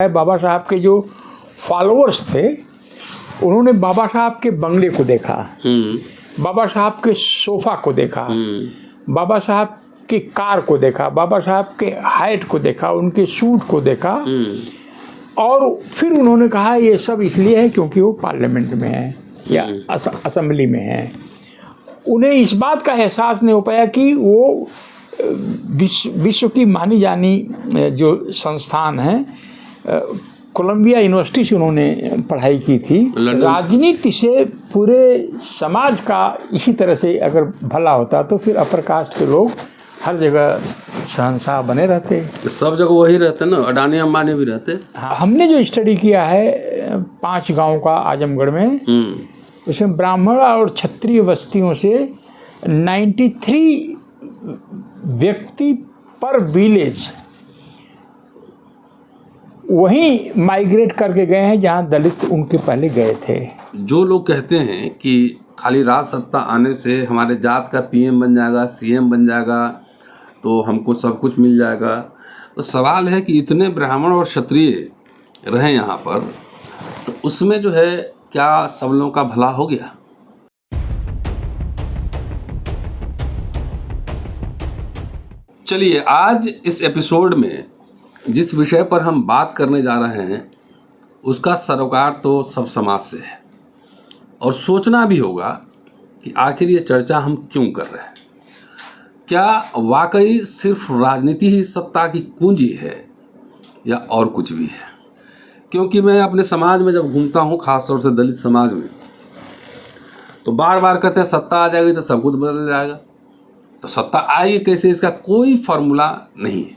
बाबा साहब के जो फॉलोअर्स थे उन्होंने बाबा साहब के बंगले को देखा, बाबा साहब के सोफा को देखा, बाबा साहब के कार को देखा, बाबा साहब के हाइट को देखा, उनके सूट को देखा और फिर उन्होंने कहा ये सब इसलिए है क्योंकि वो पार्लियामेंट में है या असेंबली में है। उन्हें इस बात का एहसास नहीं हो पाया कि वो विश्व की मानी जानी जो संस्थान है, कोलंबिया यूनिवर्सिटी से उन्होंने पढ़ाई की थी। राजनीति से पूरे समाज का इसी तरह से अगर भला होता तो फिर अपर कास्ट के लोग हर जगह शहंशाह बने रहते। सब जगह वही रहते ना, अडानी अंबानी भी रहते। हाँ, हमने जो स्टडी किया है 5 गांव का आजमगढ़ में, उसमें ब्राह्मण और क्षत्रिय बस्तियों से 93 व्यक्ति पर विलेज वहीं माइग्रेट करके गए हैं जहां दलित उनके पहले गए थे। जो लोग कहते हैं कि खाली राज सत्ता आने से हमारे जात का पीएम बन जाएगा, सीएम बन जाएगा, तो हमको सब कुछ मिल जाएगा, तो सवाल है कि इतने ब्राह्मण और क्षत्रिय रहे यहाँ पर, तो उसमें जो है क्या सब लोगों का भला हो गया? चलिए, आज इस एपिसोड में जिस विषय पर हम बात करने जा रहे हैं उसका सरोकार तो सब समाज से है और सोचना भी होगा कि आखिर ये चर्चा हम क्यों कर रहे हैं। क्या वाकई सिर्फ राजनीति ही सत्ता की कुंजी है या और कुछ भी है? क्योंकि मैं अपने समाज में जब घूमता हूँ, खासतौर से दलित समाज में, तो बार बार कहते हैं सत्ता आ जाएगी तो सब कुछ बदल जाएगा। तो सत्ता आएगी कैसे, इसका कोई फार्मूला नहीं है।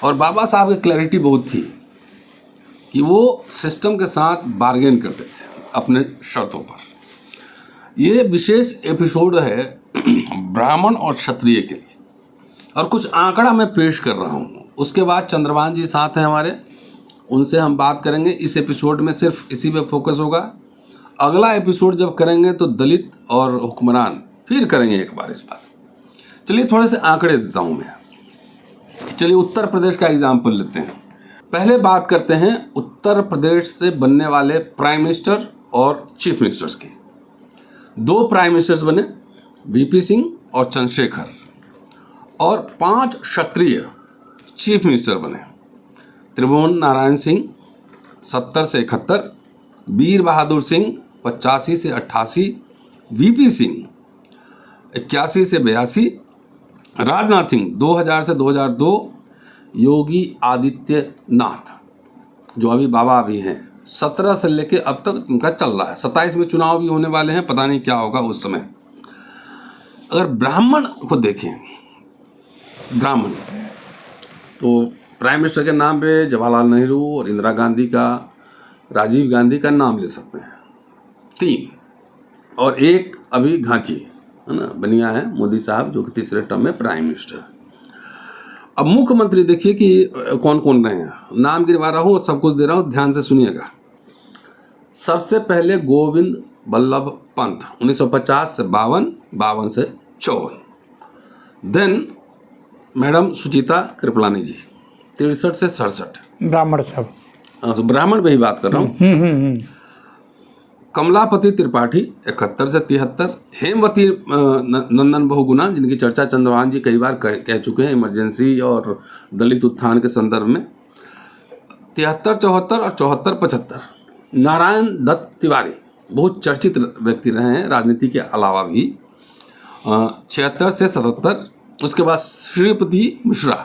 और बाबा साहब की क्लैरिटी बहुत थी कि वो सिस्टम के साथ बार्गेन करते थे अपने शर्तों पर। ये विशेष एपिसोड है ब्राह्मण और क्षत्रिय के लिए, और कुछ आंकड़ा मैं पेश कर रहा हूँ। उसके बाद चंद्रभान जी साथ हैं हमारे, उनसे हम बात करेंगे। इस एपिसोड में सिर्फ इसी पे फोकस होगा। अगला एपिसोड जब करेंगे तो दलित और हुक्मरान फिर करेंगे एक बार इस बार। चलिए थोड़े से आंकड़े देता हूँ मैं। चलिए उत्तर प्रदेश का एग्जाम्पल लेते हैं। पहले बात करते हैं उत्तर प्रदेश से बनने वाले प्राइम मिनिस्टर और चीफ मिनिस्टर्स की। 2 प्राइम मिनिस्टर्स बने, वीपी सिंह और चंद्रशेखर, और 5 क्षत्रिय चीफ मिनिस्टर बने। त्रिभुवन नारायण सिंह 70 से 71, वीर बहादुर सिंह 85 से 88, वीपी सिंह 81 से 82, राजनाथ सिंह 2000 से 2002, योगी आदित्यनाथ जो अभी बाबा भी हैं 17 से लेके अब तक उनका चल रहा है। 27 में चुनाव भी होने वाले हैं, पता नहीं क्या होगा उस समय। अगर ब्राह्मण को देखें, ब्राह्मण तो प्राइम मिनिस्टर के नाम पे जवाहरलाल नेहरू और इंदिरा गांधी का, राजीव गांधी का नाम ले सकते हैं, 3, और एक अभी घांची है ना, बनिया है मोदी साहब, जो कि तीसरे टर्म में प्राइम मिनिस्टर। अब मुख्यमंत्री देखिए कि कौन कौन रहे हैं। नाम गिनवा रहा हूँ, सब कुछ दे रहा हूँ, ध्यान से सुनिएगा। सबसे पहले गोविंद बल्लभ पंत 1950 से 52, 52 से 54। देन मैडम सुचिता कृपलानी जी 63 से 67, ब्राह्मण सब। ब्राह्मण पे ही बात कर रहा हूँ। कमलापति त्रिपाठी 71 से 73, हेमवती नंदन बहुगुणा, जिनकी चर्चा चंद्रभान जी कई बार कह चुके हैं इमरजेंसी और दलित उत्थान के संदर्भ में, 73, 74 और 74, 75। नारायण दत्त तिवारी बहुत चर्चित व्यक्ति रहे हैं राजनीति के अलावा भी, 76 से 77। उसके बाद श्रीपति मिश्रा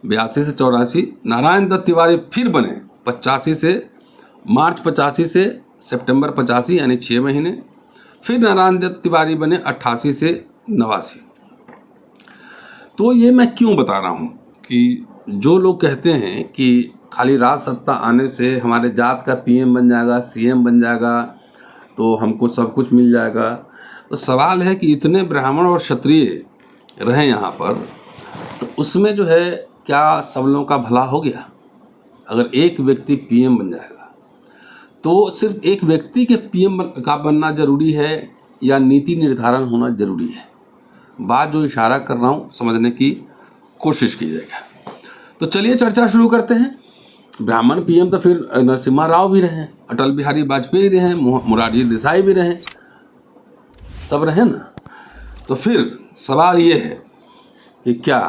82 से 84। नारायण दत्त तिवारी फिर बने 85 से मार्च 85 से सितंबर 85, यानी 6 महीने। फिर नारायण दत्त तिवारी बने 88 से 89। तो ये मैं क्यों बता रहा हूँ कि जो लोग कहते हैं कि खाली राज सत्ता आने से हमारे जात का पीएम बन जाएगा, सीएम बन जाएगा, तो हमको सब कुछ मिल जाएगा, तो सवाल है कि इतने ब्राह्मण और क्षत्रिय रहे यहाँ पर, तो उसमें जो है क्या सब लोगों का भला हो गया? अगर एक व्यक्ति पीएम बन जाएगा तो सिर्फ एक व्यक्ति के पीएम का बनना जरूरी है या नीति निर्धारण होना जरूरी है? बात जो इशारा कर रहा हूँ समझने की कोशिश कीजिएगा। तो चलिए चर्चा शुरू करते हैं। ब्राह्मण पीएम तो फिर नरसिम्हा राव भी रहे, अटल बिहारी वाजपेयी रहे, मोरारजी देसाई भी रहे, सब रहे ना। तो फिर सवाल ये है कि क्या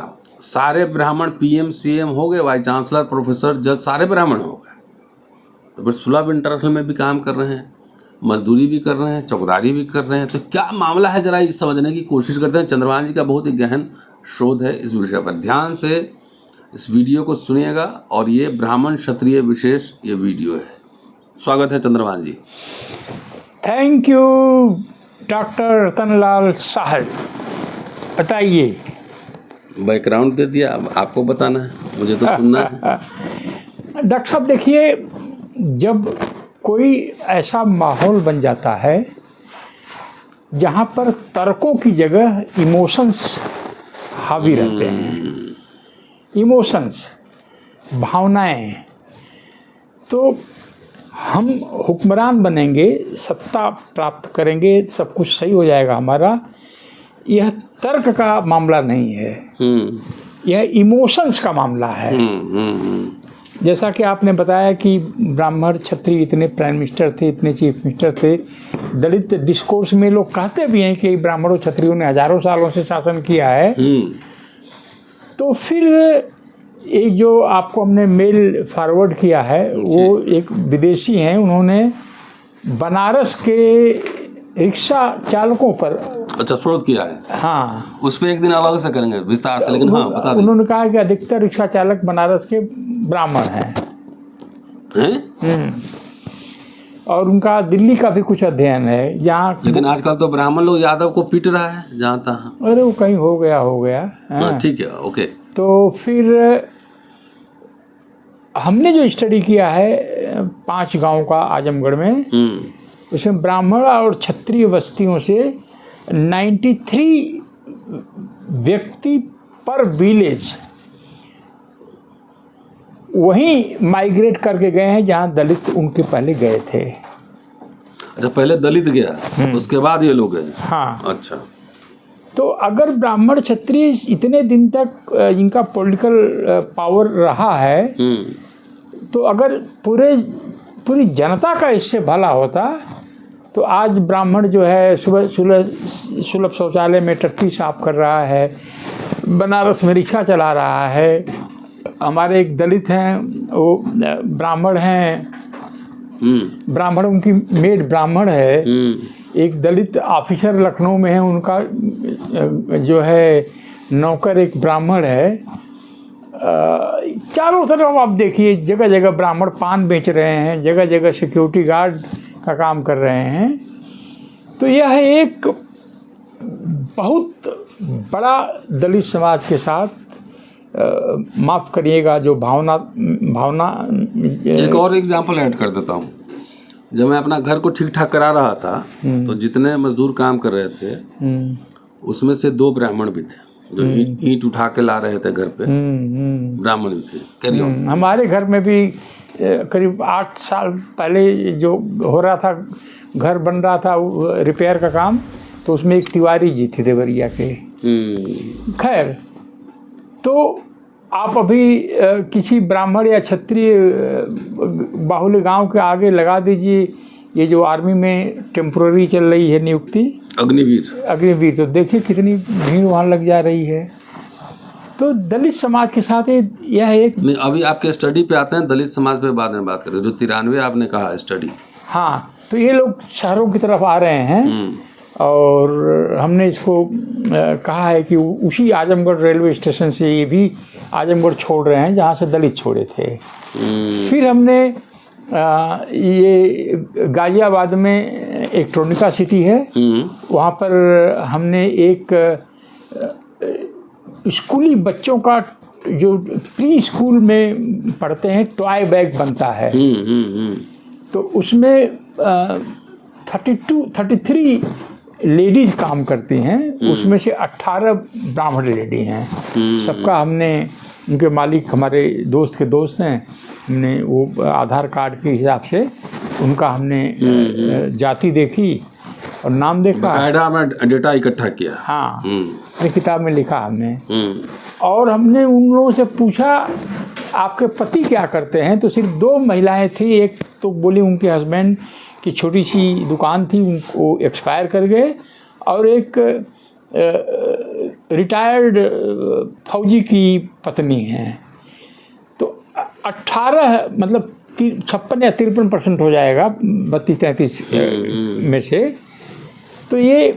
सारे ब्राह्मण पीएम सीएम हो गए, वाइस चांसलर, प्रोफेसर, जज सारे ब्राह्मण हो गए? तो फिर सुलभ इंटरनेशनल में भी काम कर रहे हैं, मजदूरी भी कर रहे हैं, चौकीदारी भी कर रहे हैं। तो क्या मामला है, जरा ये समझने की कोशिश करते हैं। चंद्रभान जी का बहुत ही गहन शोध है इस विषय पर। ध्यान से इस वीडियो को सुनिएगा, और ये ब्राह्मण क्षत्रिय विशेष ये वीडियो है। स्वागत है चंद्रभान जी। थैंक यू डॉक्टर रतनलाल साहब। बताइए। बैकग्राउंड दे दिया, अब आपको बताना है, मुझे तो सुनना है। डॉक्टर साहब देखिए, जब कोई ऐसा माहौल बन जाता है जहाँ पर तर्कों की जगह इमोशंस हावी रहते हैं, इमोशंस, भावनाएं, तो हम हुक्मरान बनेंगे, सत्ता प्राप्त करेंगे, सब कुछ सही हो जाएगा हमारा। यह तर्क का मामला नहीं है, यह इमोशंस का मामला है। जैसा कि आपने बताया कि ब्राह्मण क्षत्रिय इतने प्राइम मिनिस्टर थे, इतने चीफ मिनिस्टर थे। दलित डिस्कोर्स में लोग कहते भी हैं कि ब्राह्मणों क्षत्रियों ने हजारों सालों से शासन किया है। तो फिर एक जो आपको हमने मेल फॉरवर्ड किया है, वो एक विदेशी हैं, उन्होंने बनारस के रिक्शा चालकों पर अच्छा शोध किया है। हाँ, उस पर एक दिन अलग से करेंगे विस्तार से, लेकिन हाँ बता दें। उन्होंने कहा कि अधिकतर रिक्शा चालक बनारस के ब्राह्मण हैं। और उनका दिल्ली का भी कुछ अध्ययन है यहाँ। लेकिन आजकल तो ब्राह्मण लोग यादव को पीट रहा है जहाँ तहाँ। अरे वो कहीं हो गया। ठीक है, ओके। तो फिर हमने जो स्टडी किया है 5 गांव का आजमगढ़ में, उसमें ब्राह्मण और क्षत्रिय बस्तियों से 93 व्यक्ति पर विलेज वहीं माइग्रेट करके गए हैं जहां दलित उनके पहले गए थे। अच्छा, पहले दलित गया, उसके बाद ये लोग गए। हाँ। अच्छा, तो अगर ब्राह्मण क्षत्रिय इतने दिन तक इनका पॉलिटिकल पावर रहा है, तो अगर पूरी जनता का इससे भला होता, तो आज ब्राह्मण जो है सुबह सुलभ शौचालय में टट्टी साफ कर रहा है, बनारस में रिक्शा चला रहा है। हमारे एक दलित हैं, वो ब्राह्मण हैं, ब्राह्मण उनकी मेड ब्राह्मण है। एक दलित ऑफिसर लखनऊ में है, उनका जो है नौकर एक ब्राह्मण है। चारों तरफ आप देखिए, जगह जगह ब्राह्मण पान बेच रहे हैं, जगह जगह सिक्योरिटी गार्ड का काम कर रहे हैं। तो यह एक बहुत बड़ा दलित समाज के साथ, माफ़ करिएगा जो भावना एक और एग्जांपल ऐड कर देता हूँ। जब मैं अपना घर को ठीक ठाक करा रहा था, तो जितने मजदूर काम कर रहे थे उसमें से 2 ब्राह्मण भी थे, जो ईंट उठा के ला रहे थे घर पे, ब्राह्मण भी थे। Carry on. हमारे घर में भी करीब 8 साल पहले जो हो रहा था, घर बन रहा था रिपेयर का काम, तो उसमें एक तिवारी जी थे देवरिया के। खैर, तो आप अभी किसी ब्राह्मण या क्षत्रिय बाहुल्य गांव के आगे लगा दीजिए ये जो आर्मी में टेम्पोररी चल रही है नियुक्ति, अग्निवीर, तो देखिए कितनी भीड़ वहाँ लग जा रही है। तो दलित समाज के साथ यह एक नहीं, अभी आपके स्टडी पे आते हैं, दलित समाज पे बाद में बात करें। जो 93 आपने कहा स्टडी, हाँ, तो ये लोग शहरों की तरफ आ रहे हैं, और हमने इसको कहा है कि उसी आजमगढ़ रेलवे स्टेशन से ये भी आजमगढ़ छोड़ रहे हैं जहाँ से दलित छोड़े थे। फिर हमने ये गाजियाबाद में एक ट्रोनिका सिटी है, वहाँ पर हमने एक स्कूली बच्चों का जो प्री स्कूल में पढ़ते हैं टॉय बैग बनता है, तो उसमें 33 लेडीज़ काम करती हैं, उसमें से 18 ब्राह्मण लेडी हैं। सबका हमने, उनके मालिक हमारे दोस्त के दोस्त हैं, हमने वो आधार कार्ड के हिसाब से उनका हमने जाति देखी और नाम देखा, डेटा इकट्ठा किया। हाँ, ये किताब में लिखा हमने। और हमने उन लोगों से पूछा आपके पति क्या करते हैं? तो सिर्फ 2 महिलाएं थी। एक तो बोली उनके हस्बैंड की छोटी सी दुकान थी, उनको एक्सपायर कर गए, और एक रिटायर्ड फौजी की पत्नी है। तो 18 मतलब 56 या 53% हो जाएगा 32-33 में से। तो ये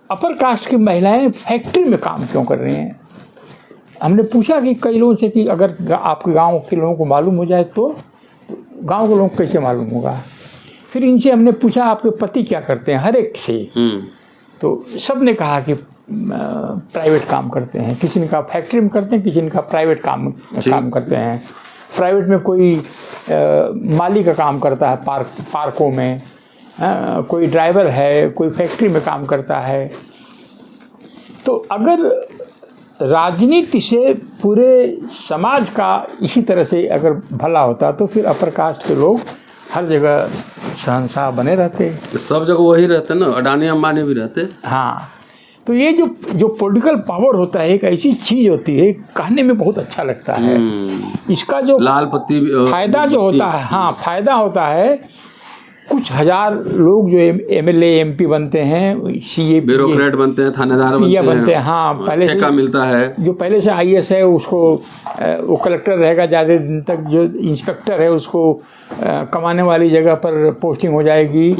अपर कास्ट की महिलाएं फैक्ट्री में काम क्यों कर रही हैं? हमने पूछा कि कई लोगों से कि अगर आपके गांव के लोगों को मालूम हो जाए तो गांव के लोगों को कैसे मालूम होगा? फिर इनसे हमने पूछा आपके पति क्या करते हैं, हर एक से। तो सब ने कहा कि प्राइवेट काम करते हैं। किसी ने कहा फैक्ट्री में करते हैं, किसी ने कहा प्राइवेट काम करते हैं। प्राइवेट में कोई माली का काम करता है पार्कों में, कोई ड्राइवर है, कोई फैक्ट्री में काम करता है। तो अगर राजनीति से पूरे समाज का इसी तरह से अगर भला होता तो फिर अपर कास्ट के लोग हर जगह शहंशाह बने रहते। सब जगह वही रहते ना, अडानी अंबानी भी रहते। हाँ, तो ये जो पॉलिटिकल पावर होता है, एक ऐसी चीज़ होती है, कहने में बहुत अच्छा लगता है। इसका जो लाल पत्ती फायदा जो होता है, हाँ फायदा होता है, कुछ हजार लोग जो एमएलए एमपी बनते हैं, सीए ब्यूरोक्रेट बनते हैं, थानेदार बनते हैं। हाँ, पहले ठेका मिलता है। जो पहले से आईएएस है उसको वो कलेक्टर रहेगा ज़्यादा दिन तक, जो इंस्पेक्टर है उसको कमाने वाली जगह पर पोस्टिंग हो जाएगी,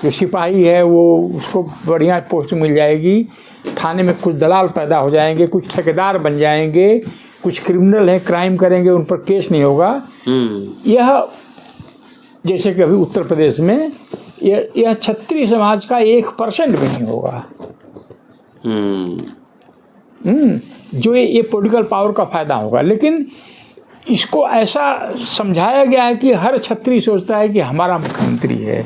जो सिपाही है वो उसको बढ़िया पोस्टिंग मिल जाएगी, थाने में कुछ दलाल पैदा हो जाएंगे, कुछ ठेकेदार बन जाएंगे, कुछ क्रिमिनल हैं क्राइम करेंगे, उन पर केस नहीं होगा। यह जैसे कि अभी उत्तर प्रदेश में यह क्षत्रिय समाज का 1% भी नहीं होगा। जो ये पॉलिटिकल पावर का फायदा होगा। लेकिन इसको ऐसा समझाया गया है कि हर क्षत्रिय सोचता है कि हमारा मुख्यमंत्री है।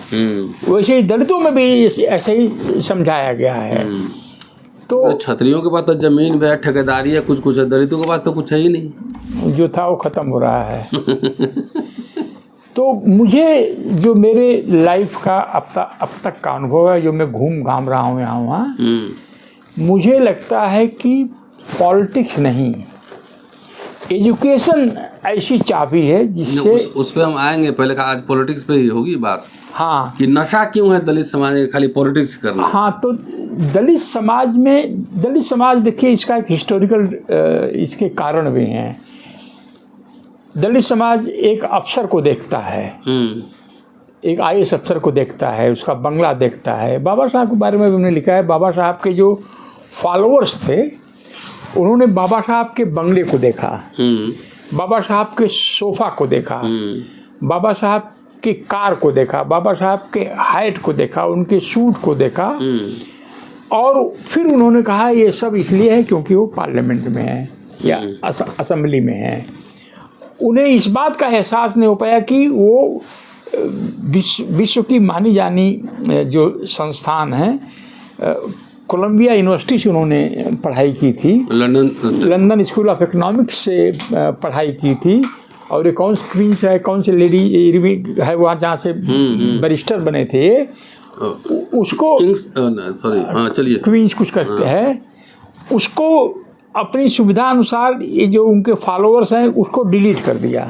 वैसे ही दलितों में भी ऐसे ही समझाया गया है। तो क्षत्रियों के पास तो जमीन भी है, ठेकेदारी है, कुछ है। दलितों के पास तो कुछ है ही नहीं, जो था वो खत्म हो रहा है। तो मुझे जो मेरे लाइफ का अब तक का अनुभव है, जो मैं घूम घाम रहा हूँ यहाँ वहाँ, मुझे लगता है कि पॉलिटिक्स नहीं, एजुकेशन ऐसी चाबी है जिससे उस पे हम आएंगे। पहले का आज पॉलिटिक्स पे ही होगी बात। हाँ, कि नशा क्यों है दलित समाज में खाली पॉलिटिक्स करना। हाँ, तो दलित समाज देखिए, इसका एक हिस्टोरिकल इसके कारण भी हैं। दलित समाज एक अफसर को देखता है, एक आईएएस अफसर को देखता है, उसका बंगला देखता है। बाबा साहब के बारे में भी हमने लिखा है, बाबा साहब के जो फॉलोअर्स थे उन्होंने बाबा साहब के बंगले को देखा, बाबा साहब के सोफा को देखा, बाबा साहब के कार को देखा, बाबा साहब के हाइट को देखा, उनके सूट को देखा, और फिर उन्होंने कहा ये सब इसलिए है क्योंकि वो पार्लियामेंट में है या असेंबली में है। उन्हें इस बात का एहसास नहीं हो पाया कि वो विश्व की मानी जानी जो संस्थान है, कोलंबिया यूनिवर्सिटी से उन्होंने पढ़ाई की थी, लंदन स्कूल ऑफ इकोनॉमिक्स से पढ़ाई की थी, और ये कौन क्वींस है, कौन सी लेडी है वहाँ जहाँ से बैरिस्टर बने थे, उसको चलिए क्वींस कुछ करते हैं, उसको अपनी सुविधा अनुसार ये जो उनके फॉलोअर्स हैं उसको डिलीट कर दिया।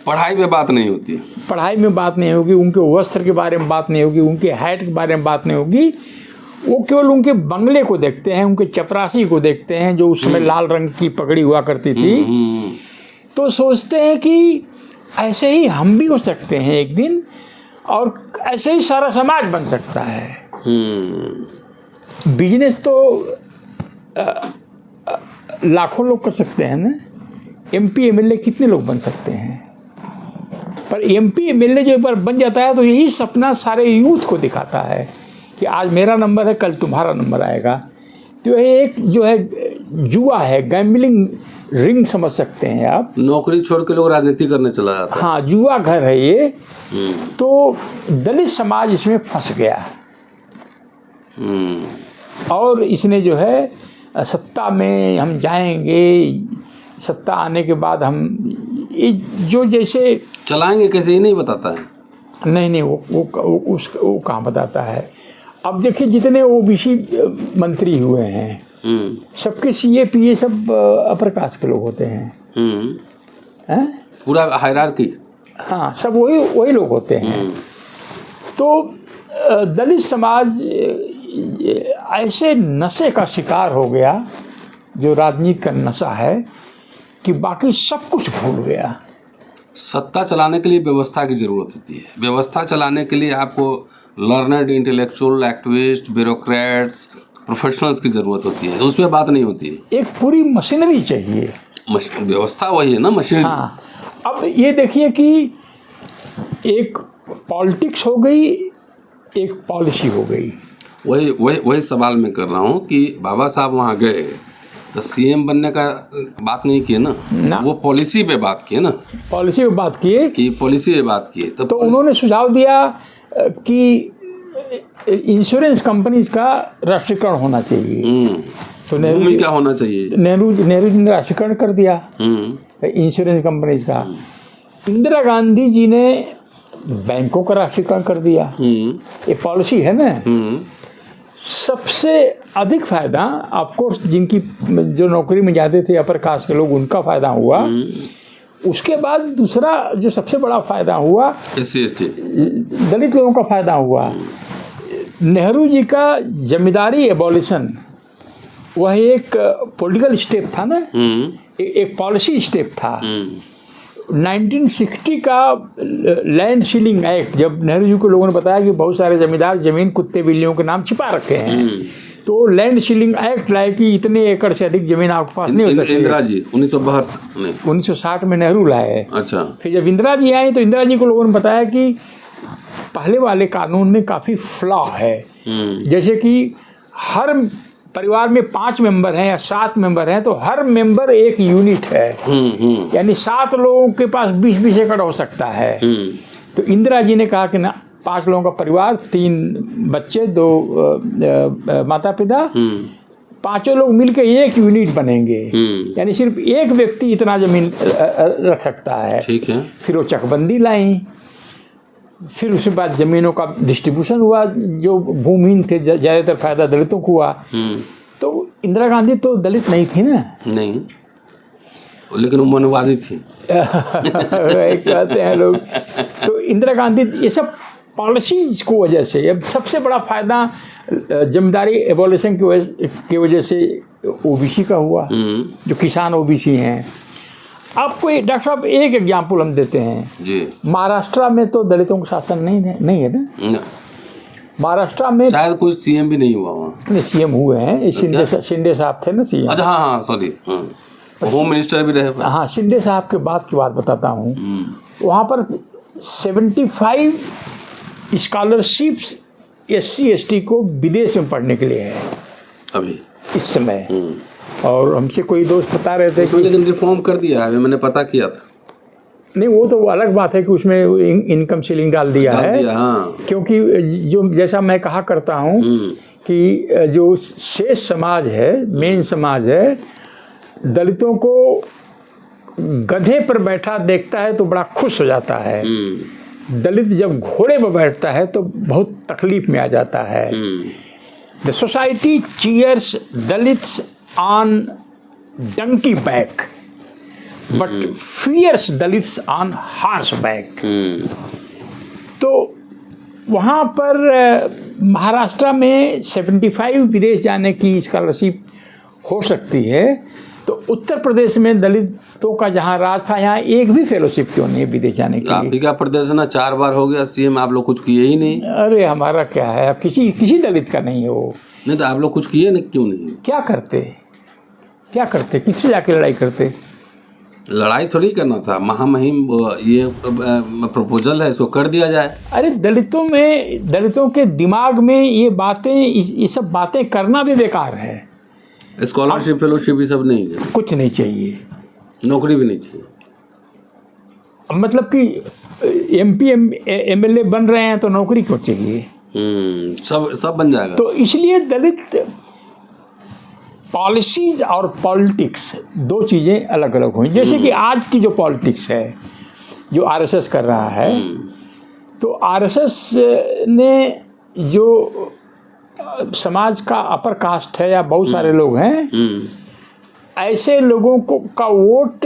पढ़ाई में बात नहीं होती, पढ़ाई में बात नहीं होगी, उनके वस्त्र के बारे में बात नहीं होगी, उनके हाइट के बारे में बात नहीं होगी, वो केवल उनके बंगले को देखते हैं, उनके चपरासी को देखते हैं जो उस समय लाल रंग की पगड़ी हुआ करती थी। तो सोचते हैं कि ऐसे ही हम भी हो सकते हैं एक दिन, और ऐसे ही सारा समाज बन सकता है। बिजनेस तो लाखों लोग कर सकते हैं ना, एमपी एमएलए कितने लोग बन सकते हैं, पर एमपी एमएलए जो एक बार बन जाता है तो यही सपना सारे यूथ को दिखाता है कि आज मेरा नंबर है, कल तुम्हारा नंबर आएगा। तो ये एक जो है जुआ है, गैम्बलिंग रिंग समझ सकते हैं आप। नौकरी छोड़ के लोग राजनीति करने चला जाता है। हाँ, जुआ घर है ये। तो दलित समाज इसमें फंस गया, और इसने जो है सत्ता में हम जाएंगे, सत्ता आने के बाद हम जो जैसे चलाएंगे कैसे ये नहीं बताता है। नहीं, वो कहाँ बताता है। अब देखिए जितने ओबीसी मंत्री हुए हैं, सबके सीए पीए सब अपर कास्ट के लोग होते हैं। हैं? पूरा हायरार्की। हाँ, सब वही लोग होते हैं। तो दलित समाज ऐसे नशे का शिकार हो गया, जो राजनीति का नशा है, कि बाकी सब कुछ भूल गया। सत्ता चलाने के लिए व्यवस्था की ज़रूरत होती है। व्यवस्था चलाने के लिए आपको learned, intellectual, activist, bureaucrats, professionals की ज़रूरत होती है। तो उसमें बात नहीं होती है। एक पूरी मशीनरी चाहिए। व्यवस्था वही है ना, मशीनरी। हाँ, अब ये देखिए कि एक पॉलिटिक्स हो गई, एक पॉलिसी हो गई। वही सवाल मैं कर रहा हूँ कि बाबा साहब वहाँ गए तो सीएम बनने का बात नहीं किए ना, वो पॉलिसी पे बात किए ना। पॉलिसी पे बात किए कि पॉलिसी पे बात किए तो उन्होंने सुझाव दिया कि इंश्योरेंस कंपनीज का राष्ट्रीयकरण होना चाहिए। तो भूमि क्या होना चाहिए, नेहरू जी ने राष्ट्रीयकरण कर दिया इंश्योरेंस कंपनीज का। इंदिरा गांधी जी ने बैंकों का राष्ट्रीयकरण कर दिया। ये पॉलिसी है ना। सबसे अधिक फायदा ऑफकोर्स जिनकी जो नौकरी में जाते थे अपर कास्ट के लोग, उनका फायदा हुआ। उसके बाद दूसरा जो सबसे बड़ा फायदा हुआ, दलित लोगों का फायदा हुआ। नेहरू जी का जमींदारी एबॉलिशन, वह एक पॉलिटिकल स्टेप था ना, एक पॉलिसी स्टेप था। 1960 का लैंड सीलिंग एक्ट, जब नेहरू जी को लोगों ने बताया कि बहुत सारे जमींदार जमीन कुत्ते बिल्लियों के नाम छिपा रखे हैं, तो लैंड सीलिंग एक्ट लाए कि इतने एकड़ से अधिक जमीन आपके पास नहीं हो सकती। इंदिरा जी 1960 में नेहरू लाए। अच्छा। फिर जब इंदिरा जी आई तो इंदिरा जी को लोगों ने बताया कि पहले वाले कानून में काफ़ी फ्लॉ है। जैसे कि हर परिवार में 5 मेंबर हैं या 7 मेंबर हैं, तो हर मेंबर एक यूनिट है। यानी 7 लोगों के पास 20-20 एकड़ हो सकता है। तो इंदिरा जी ने कहा कि ना, 5 लोगों का परिवार, 3 बच्चे, 2 माता पिता, 5 लोग मिलकर एक यूनिट बनेंगे। यानी सिर्फ एक व्यक्ति इतना जमीन रख सकता है। ठीक है। फिर वो चकबंदी लाई। फिर उसके बाद जमीनों का डिस्ट्रीब्यूशन हुआ, जो भूमिहीन थे ज़्यादातर फायदा दलितों को हुआ। तो इंदिरा गांधी तो दलित नहीं थी ना। नहीं, लेकिन वो मनवादी थी। कहते हैं लोग। तो इंदिरा गांधी ये सब पॉलिसीज को वजह से, अब सबसे बड़ा फायदा जमींदारी एबॉलिशन की वजह से ओबीसी का हुआ, जो किसान ओबीसी हैं। आपको डॉक्टर साहब एक एग्जाम्पल हम देते हैं जी। महाराष्ट्र में तो दलितों का शासन नहीं है ना। महाराष्ट्र में शायद कोई सीएम भी नहीं हुआ वहाँ। नहीं, सीएम हुए हैं। शिंदे साहब थे ना सीएम। अच्छा, हाँ, सॉरी, होम मिनिस्टर भी रहे। हाँ, शिंदे साहब के बाद की बात बताता हूँ। वहाँ पर 75 स्कॉलरशिप्स SC ST को विदेश में पढ़ने के लिए है अभी इस समय। और हमसे कोई दोस्त बता रहे थे कि लेकिन रिफॉर्म कर दिया है, मैंने पता किया था। नहीं, वो तो अलग बात है कि उसमें इनकम सीलिंग डाल दिया है। हाँ। क्योंकि जो जैसा मैं कहा करता हूँ कि जो शेष समाज है, मेन समाज है, दलितों को गधे पर बैठा देखता है तो बड़ा खुश हो जाता है। दलित जब घोड़े पर बैठता है तो बहुत तकलीफ में आ जाता है। The society cheers Dalits on donkey back, but fears Dalits on horseback। तो वहाँ पर महाराष्ट्र में 75 विदेश जाने की स्कॉलरशिप हो सकती है। तो उत्तर प्रदेश में दलितों का जहाँ राज था, यहाँ एक भी फेलोशिप क्यों नहीं है विदेश जाने के लिए? आप ही का प्रदेश ना 4 बार हो गया सीएम, आप लोग कुछ किए ही नहीं। अरे हमारा क्या है, अब किसी दलित का नहीं है वो। नहीं तो आप लोग कुछ किए नहीं, क्यों नहीं? क्या करते किससे जाके लड़ाई करते? लड़ाई थोड़ी करना था, महामहिम ये प्रपोजल है, इसको कर दिया जाए। अरे दलितों के दिमाग में ये बातें, ये सब बातें करना भी बेकार है। स्कॉलरशिप फेलोशिप ये सब नहीं है, कुछ नहीं चाहिए, नौकरी भी नहीं चाहिए। मतलब कि MP MLA बन रहे हैं तो नौकरी क्यों चाहिए? सब बन जाएगा। तो इसलिए दलित पॉलिसीज और पॉलिटिक्स 2 चीज़ें अलग अलग हुई। जैसे कि आज की जो पॉलिटिक्स है, जो RSS कर रहा है, तो RSS ने जो समाज का अपर कास्ट है या बहुत सारे लोग हैं, ऐसे लोगों को का वोट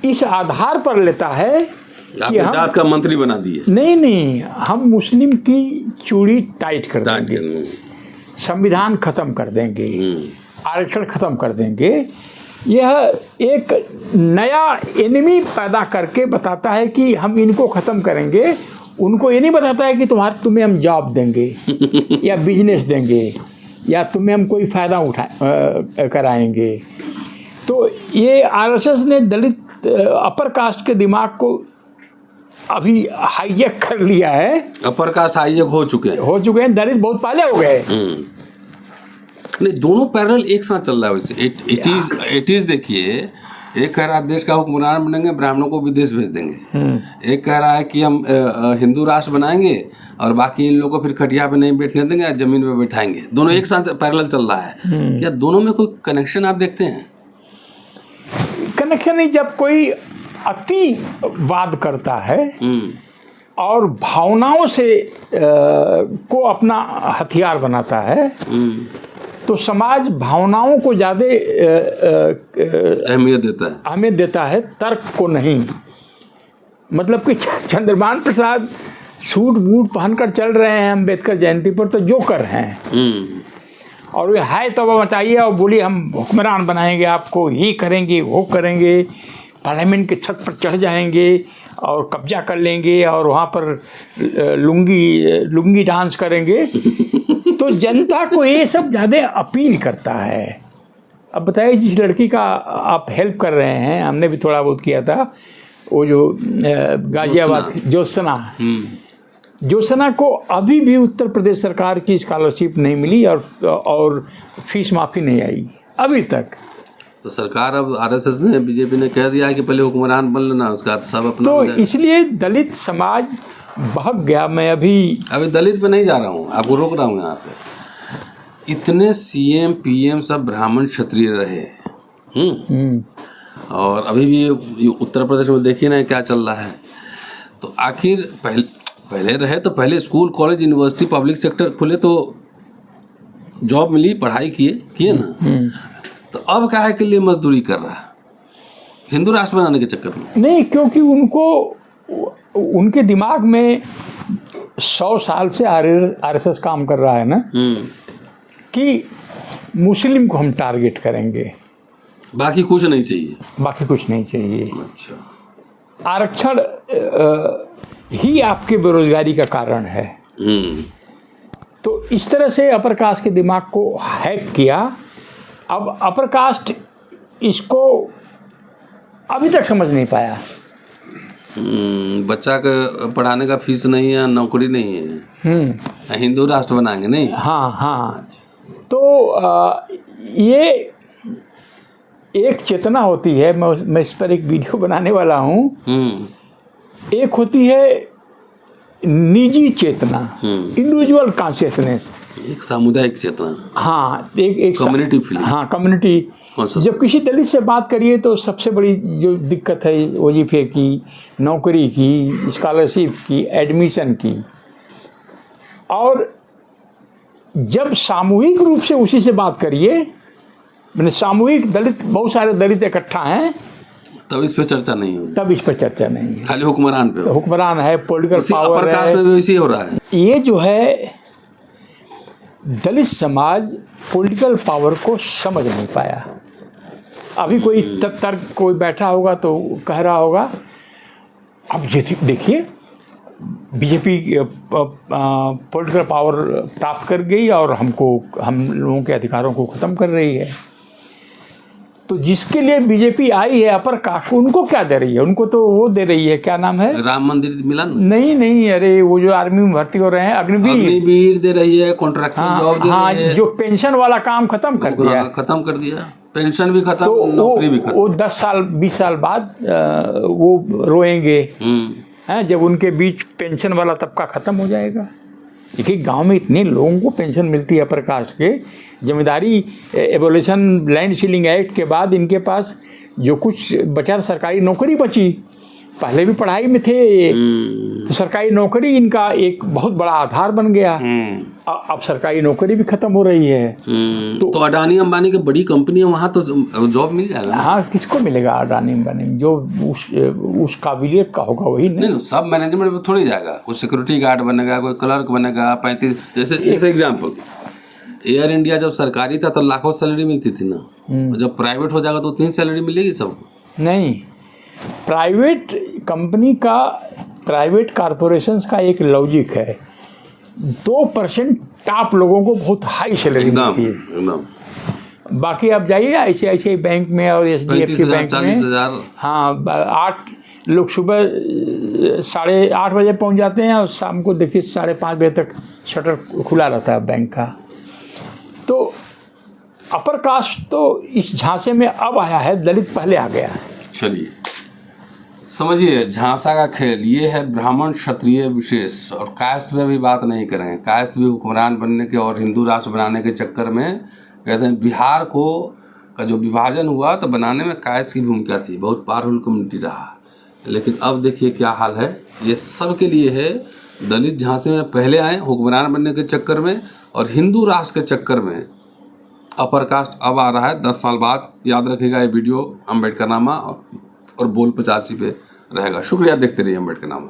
इस आधार पर लेता है कि हम जात का मंत्री बना दिए। नहीं, हम मुस्लिम की चूड़ी टाइट कर देंगे, संविधान खत्म कर देंगे, आरक्षण खत्म कर देंगे। यह एक नया एनिमी पैदा करके बताता है कि हम इनको ख़त्म करेंगे। उनको ये नहीं बताता है कि तुम्हें हम जॉब देंगे या बिजनेस देंगे या तुम्हें हम कोई फ़ायदा कराएंगे। तो ये आरएसएस ने दलित अपर कास्ट के दिमाग को अभी हाईजैक कर लिया है। अपर कास्ट हाईजैक हो चुके हैं, दलित बहुत पहले हो गए। नहीं, दोनों पैरेलल एक साथ चल रहा है वैसे। इट इज देखिए, एक कह रहा है देश का हुक्मरान बनेंगे, ब्राह्मणों को विदेश भेज देंगे। एक कह रहा है कि हम हिंदू राष्ट्र बनाएंगे और बाकी इन लोगों को फिर खटिया पे नहीं बैठने देंगे, जमीन पे बैठाएंगे। दोनों एक साथ पैरेलल चल रहा है। क्या दोनों में कोई कनेक्शन आप देखते हैं? कनेक्शन नहीं, जब कोई अतिवाद करता है और भावनाओं से को अपना हथियार बनाता है, तो समाज भावनाओं को ज़्यादा अहमियत देता है, तर्क को नहीं। मतलब कि चंद्रभान प्रसाद सूट बूट पहनकर चल रहे हैं अम्बेडकर जयंती पर, तो जोकर हैं। और वे हाय तौबा मचाइए और बोलिए हम हुक्मरान बनाएंगे, आपको ये करेंगे वो करेंगे, पार्लियामेंट के छत पर चढ़ जाएंगे और कब्जा कर लेंगे और वहाँ पर लुंगी डांस करेंगे। तो जनता को ये सब ज़्यादा अपील करता है। अब बताइए, जिस लड़की का आप हेल्प कर रहे हैं, हमने भी थोड़ा बहुत किया था, वो जो गाजियाबाद ज्योत्सना को अभी भी उत्तर प्रदेश सरकार की स्कॉलरशिप नहीं मिली और फीस माफ़ी नहीं आई अभी तक। तो सरकार, अब आरएसएस ने, बीजेपी ने कह दिया है कि पहले हुक्मरान बन लेना, उसका सब अपना। तो इसलिए दलित समाज बहक गया। मैं अभी दलित पे नहीं जा रहा हूँ, आपको रोक रहा हूँ यहाँ पे। इतने सीएम पीएम सब ब्राह्मण क्षत्रिय रहे, और अभी भी उत्तर प्रदेश में देखिए ना क्या चल रहा है। तो आखिर पहले रहे तो पहले school college university public sector खुले तो जॉब मिली, पढ़ाई किए ना। तो अब काहे के लिए मजदूरी कर रहा है? हिंदू राष्ट्र बनाने के चक्कर में नहीं, क्योंकि उनके दिमाग में 100 साल से आरएसएस काम कर रहा है ना, कि मुस्लिम को हम टारगेट करेंगे, बाकी कुछ नहीं चाहिए। अच्छा, आरक्षण ही आपके बेरोजगारी का कारण है। तो इस तरह से अपर कास्ट के दिमाग को हैक किया। अब अपर कास्ट इसको अभी तक समझ नहीं पाया। बच्चा का पढ़ाने का फीस नहीं है, नौकरी नहीं है, हिंदू राष्ट्र बनाएंगे नहीं। हाँ। तो ये एक चेतना होती है, मैं इस पर एक वीडियो बनाने वाला हूँ। एक होती है निजी चेतना, इंडिविजुअल कॉन्शियसनेस, एक सामुदायिक चेतना। हाँ, एक कम्युनिटी फीलिंग। हाँ, कम्युनिटी। जब किसी दलित से बात करिए तो सबसे बड़ी जो दिक्कत है वजीफे की, नौकरी की, स्कॉलरशिप की, एडमिशन की। और जब सामूहिक रूप से उसी से बात करिए, मैंने सामूहिक दलित, बहुत सारे दलित इकट्ठा हैं, तब इस पे चर्चा नहीं है। खाली हुक्मरान है, पॉलिटिकल पावर है। में वैसे ही हो रहा है। ये जो है दलित समाज पॉलिटिकल पावर को समझ नहीं पाया। अभी कोई तर्क कोई बैठा होगा तो कह रहा होगा, अब देखिए बीजेपी पॉलिटिकल पावर प्राप्त कर गई और हम लोगों के अधिकारों को ख़त्म कर रही है। तो जिसके लिए बीजेपी आई है अपर कास्ट, उनको क्या दे रही है? उनको तो वो दे रही है, क्या नाम है, राम मंदिर मिला? नहीं, अरे वो जो आर्मी में भर्ती हो रहे हैं, अग्निवीर दे रही है, कॉन्ट्रैक्चुअल जॉब दे रही है। जो पेंशन वाला काम खत्म कर दिया, पेंशन भी खत्म, नौकरी भी खत्म। वो 10 साल 20 साल बाद वो रोएंगे हैं, जब उनके बीच पेंशन वाला तबका खत्म हो जाएगा। देखिए, गांव में इतने लोगों को पेंशन मिलती है अपर कास्ट के। जमींदारी एबोलिशन लैंड सीलिंग एक्ट के बाद इनके पास जो कुछ बचा सरकारी नौकरी बची, पहले भी पढ़ाई में थे, तो सरकारी नौकरी इनका एक बहुत बड़ा आधार बन गया। अब सरकारी नौकरी भी खत्म हो रही है। तो अडानी अंबानी की बड़ी कंपनी है, वहाँ तो जॉब मिल जाएगा। हाँ, किसको मिलेगा अडानी अंबानी, जो उस काबिलियत का होगा वही नहीं, सब मैनेजमेंट में थोड़ी जाएगा। कोई सिक्योरिटी गार्ड बनेगा, कोई क्लर्क बनेगा, 35 जैसे एग्जाम्पल एयर इंडिया जब सरकारी था तो लाखों सैलरी मिलती थी ना, जब प्राइवेट हो जाएगा तो उतनी सैलरी मिलेगी सबको। नहीं, प्राइवेट कंपनी का, प्राइवेट कॉरपोरेशंस का एक लॉजिक है, 2% टॉप लोगों को बहुत हाई सैलरी मिलती है। एकदम। बाकी आप जाइए ICICI बैंक में और SDFC बैंक में, 40,000 हाँ, 8 लोग सुबह 8:30 बजे पहुंच जाते हैं और शाम को देखिए 5:30 बजे तक शटर खुला रहता है बैंक का। तो अपर कास्ट तो इस झांसे में अब आया है, दलित पहले आ गया है। चलिए समझिए, झांसा का खेल ये है ब्राह्मण क्षत्रिय विशेष, और कास्ट में भी बात नहीं करेंगे। कास्ट भी हुक्मरान बनने के और हिंदू राष्ट्र बनाने के चक्कर में, कहते हैं बिहार को का जो विभाजन हुआ तो बनाने में कास्ट की भूमिका थी, बहुत पावरफुल कम्युनिटी रहा। लेकिन अब देखिए क्या हाल है, ये सब के लिए है। दलित झांसे में पहले आए हुक्मरान बनने के चक्कर में, और हिंदू राष्ट्र के चक्कर में अपर कास्ट अब आ रहा है 10 साल बाद। याद रखिएगा ये वीडियो अम्बेडकरनामा और बोल 85 पे रहेगा। शुक्रिया, देखते रहिए अम्बेडकरनामा।